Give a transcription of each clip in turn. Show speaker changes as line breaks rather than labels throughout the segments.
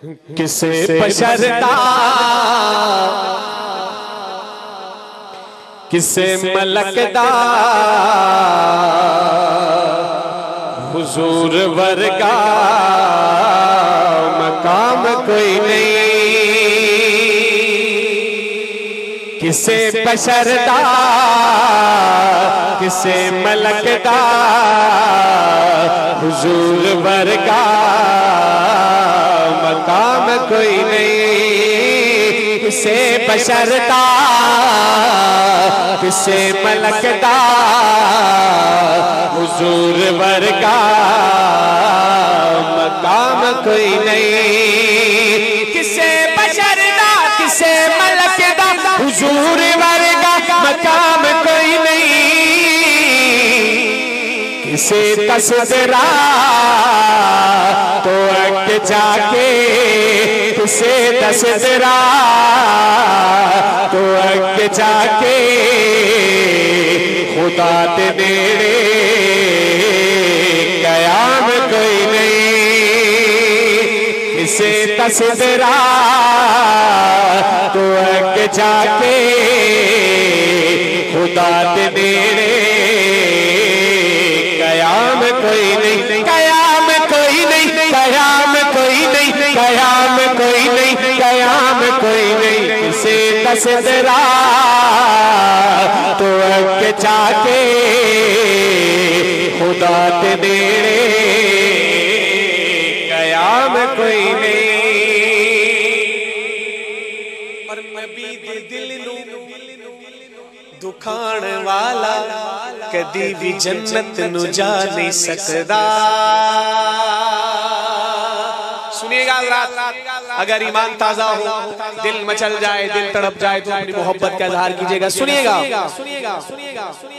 किसे पछरता किसे मलकदा हुजूर वर्गा मकाम कोई नहीं। किसे पछरता किसे मलकदा हुजूर वर्गा मकाम कोई नहीं। किसे बशरता किसे मलकदा हुजूर वर्गा मकाम कोई नहीं। किसे बशरता किसे मलकदा हुजूर वर्गा मकाम कोई नहीं। किसे तसदरा तो अग जाके किसे तसदरा तो अग जाके खुदा ते नेड़े कयाम कोई नहीं। किसे तसदरा तो अग जाके खुदा ते नेड़े कयाम कोई नहीं। कयाम कोई नहीं कयाम कोई नहीं कयाम कोई नहीं कयाम कोई नहीं। किसे तसदरा तो अग जाके खुदा ते नेड़े कयाम कोई नहीं। और नबी दे दिल नू दुखाण वाला कदी भी जन्नत नु जा नहीं सकदा। सुनिएगा अगर ईमान ताजा हो, दिल मचल जाए, दिल तड़प जाए तो अपनी मोहब्बत का इजहार कीजिएगा। सुनिएगा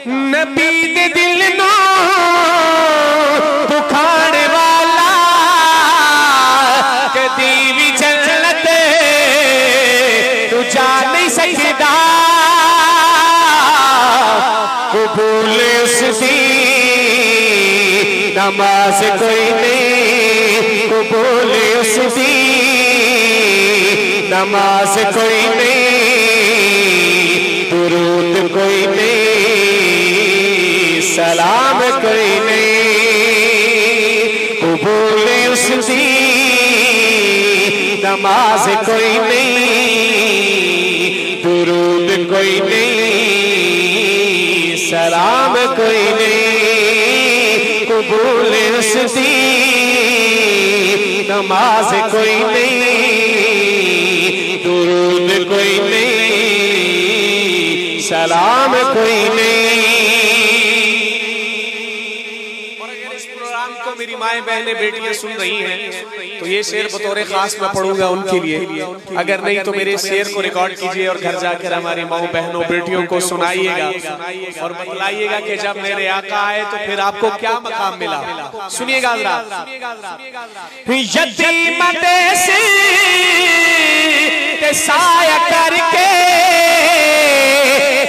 नबी दे दिल नो दुखाने वाला कदी भी जन्नत तू जा नहीं सकदा। कबूल उसकी नमाज कोई नहीं। कबूल उसकी नमाज कोई नहीं। दुरूद कोई नहीं सलाम कोई नहीं। कबूल उसकी नमाज कोई नहीं। दुरूद कोई नहीं सलाम कोई नहीं। कबूल उसकी नमाज कोई नहीं। दुरूद कोई नहीं सलाम कोई नहीं। और अगर इस प्रोग्राम को मेरी माएं बहनें बेटियां सुन रही हैं तो ये शेर बतौर खास मैं पढ़ूंगा उनके लिए। अगर नहीं तो मेरे शेर को रिकॉर्ड कीजिए और घर जाकर हमारी माओ बहनों बेटियों को सुनाइएगा और बतलाइएगा कि जब मेरे आका आए तो फिर आपको क्या मकाम मिला। सुनिएगा यतीम देसी ते साया करके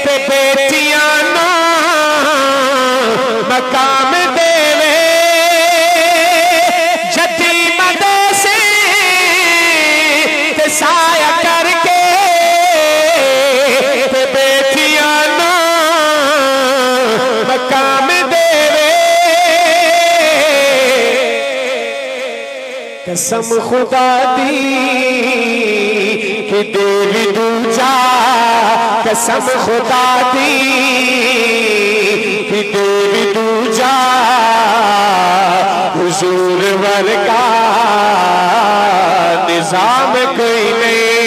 ते बेटियां ना मकाम देवे। यतीम देसी ते साया करके ते बेटियां ना मकाम देवे। कसम खुदा दी कि देवी दूजा कसम खुदा दी कि देवी दूजा हुजूर वर्गा निजाम कोई नहीं।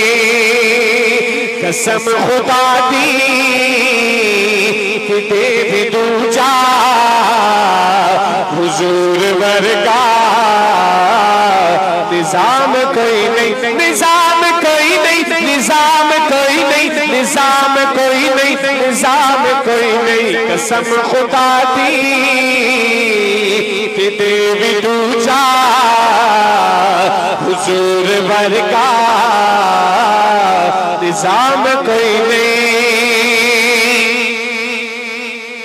कसम खुदा दी कि देवी दूजा हुजूर वर्गा निजाम कोई नहीं। निजाम कोई नहीं निजाम कोई नहीं निजाम कोई नहीं निजाम कोई नहीं। कसम खुदा दी कि देवी दूजा हुजूर वर्गा निजाम कोई नहीं।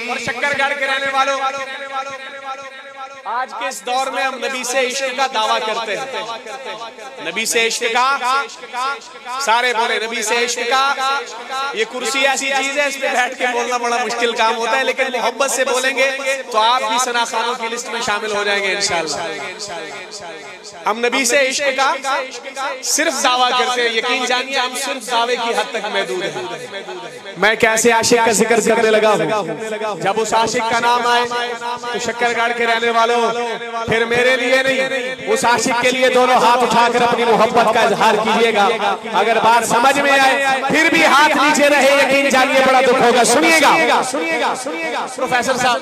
और शक्करगढ़ के रहने वालों आज के इस दौर में हम नबी से इश्क का दावा करते हैं, नबी से इश्क का, सारे बोले नबी से इश्क का। ये कुर्सी ऐसी चीज है, इस पे बैठ के बोलना बड़ा मुश्किल काम होता है, लेकिन मोहब्बत से बोलेंगे तो आप भी सना खानों की लिस्ट में शामिल हो जाएंगे इंशाअल्लाह। हम नबी से इश्क का सिर्फ दावा करते हैं, यकीन जानिए हम सिर्फ दावे की हद तक महदूद हैं। मैं कैसे आशिक का जिक्र करने लगा हूँ, जब उस आशिक का नाम आए तो शक्करगढ़ के रहने वालों, फिर मेरे लिए नहीं, उस आशिक के लिए दोनों हाथ उठाकर अपनी मोहब्बत का इजहार कीजिएगा। अगर बात समझ में आए फिर भी हाथ नीचे रहे, यकीन जानिए बड़ा दुख होगा। सुनिएगा प्रोफेसर साहब,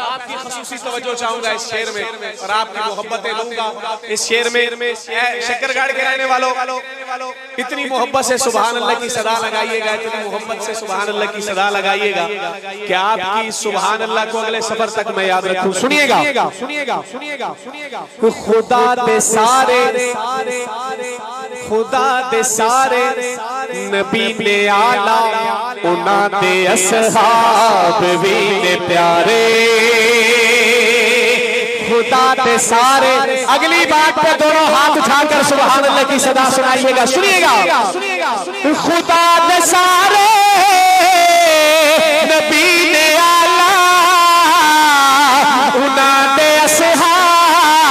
आपकी खसूसी तवज्जो चाहूंगा इस शेर में और आपकी मोहब्बतें लूंगा इस शेर में। शक्करगढ़ के रहने वालों, इतनी मोहब्बत से सुभान अल्लाह की सदा लगाइएगा, इतनी मोहब्बत से सुभान अल्लाह की सदा लगाइएगा कि आपकी सुभान अल्लाह को अगले सफर तक मैं याद रखूं। सुनिएगा खुदा दे सारे, खुदा दे सारे नबी ने आला, उन्हां दे असहाब भी ने प्यारे। खुदा दे सारे, अगली बात पे दोनों हाथ उठाकर सुभान अल्लाह की सदा सुनाइएगा। सुनिएगा खुदा दे सारे नबी ने आला, उन्हां दे असहाब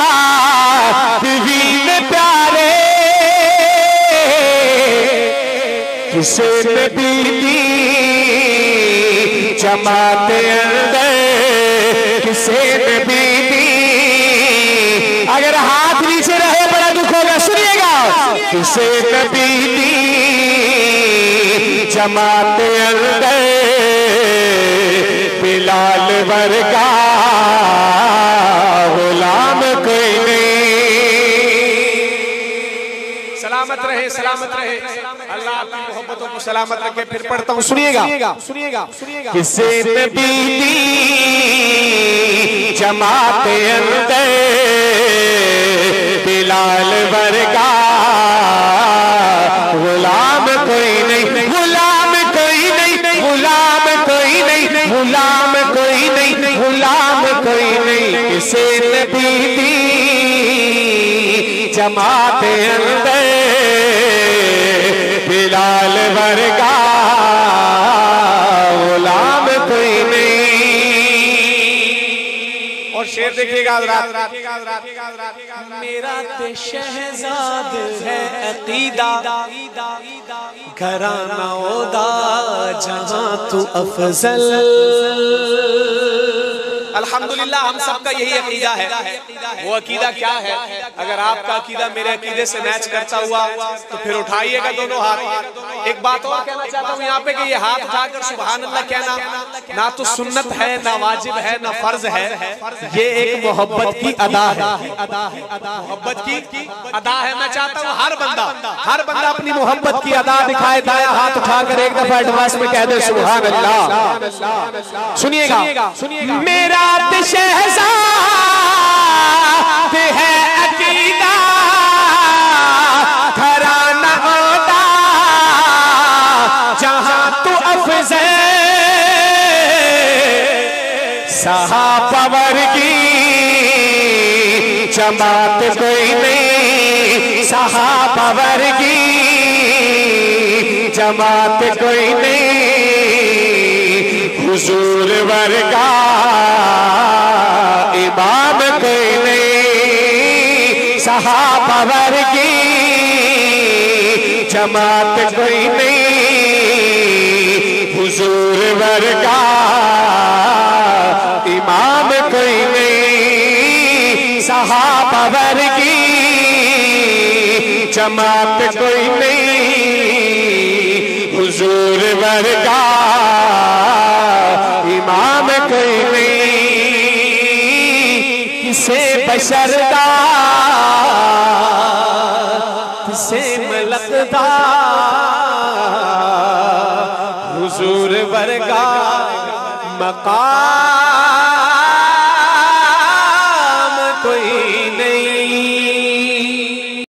भी ने प्यारे। किसे नबी दी जमात अंदर, किसे नबी दी, अगर हाथ नीचे रहे बड़ा दुख होगा। सुनिएगा किसे नबी दी जमात अंदर, बिलाल वर्गा गुलाम कोई नहीं। सलामत रहे, सलामत रहे, अल्लाह आपकी मोहब्बतों को सलामत रखे। फिर पढ़ता हूँ, सुनिएगा किसे नबी दी जमात अंदर, बिलाल वर्गा गुलाम कोई नहीं, गुलाम कोई नहीं, गुलाम कोई नहीं, गुलाम कोई नहीं, गुलाम कोई नहीं। किसे नबी दी जमात अंदर, बिलाल वर्गा गुलाम कोई नहीं। और शेर देखिएगा मेरा ते शहजाद है अकीदा, घराना ओदा जहां तू अफजल। अल्हम्दुलिल्लाह हम सबका यही अकीदा है। वो अकीदा क्या है? अगर आपका अकीदा मेरे अकीदे से मैच करता हुआ तो फिर उठाइएगा दोनों हाथ। एक बात और कहना चाहता हूँ यहाँ पे कि ये हाथ उठाकर सुभान अल्लाह कहना ना तो सुन्नत है, ना वाजिब है, ना फर्ज है, ये एक मोहब्बत की अदा है। मोहब्बत की अदा है। मैं चाहता हूँ हर बंदा अपनी मोहब्बत की अदा दिखाए, दाया हाथ उठाकर एक दफा एडवांस में कह दे सुभान अल्लाह। सुनिएगा मेरा शहजाद है अकीदा, घराना ओदा जहां तू अफज़ल। सहाबा वर्गी जमात कोई नहीं, सहाबा वर्गी जमात कोई नहीं, हुजूर वर्गा इमाम कोई नहीं। सहाबा वर्गी जमात कोई नहीं, हुजूर वर्गा इमाम कोई नहीं। सहाबा वर्गी जमात कोई नहीं, हुजूर वर्गा इमाम कोई नहीं। किसे बशरदा किसे मलकदा, हुजूर वर्गा मकाम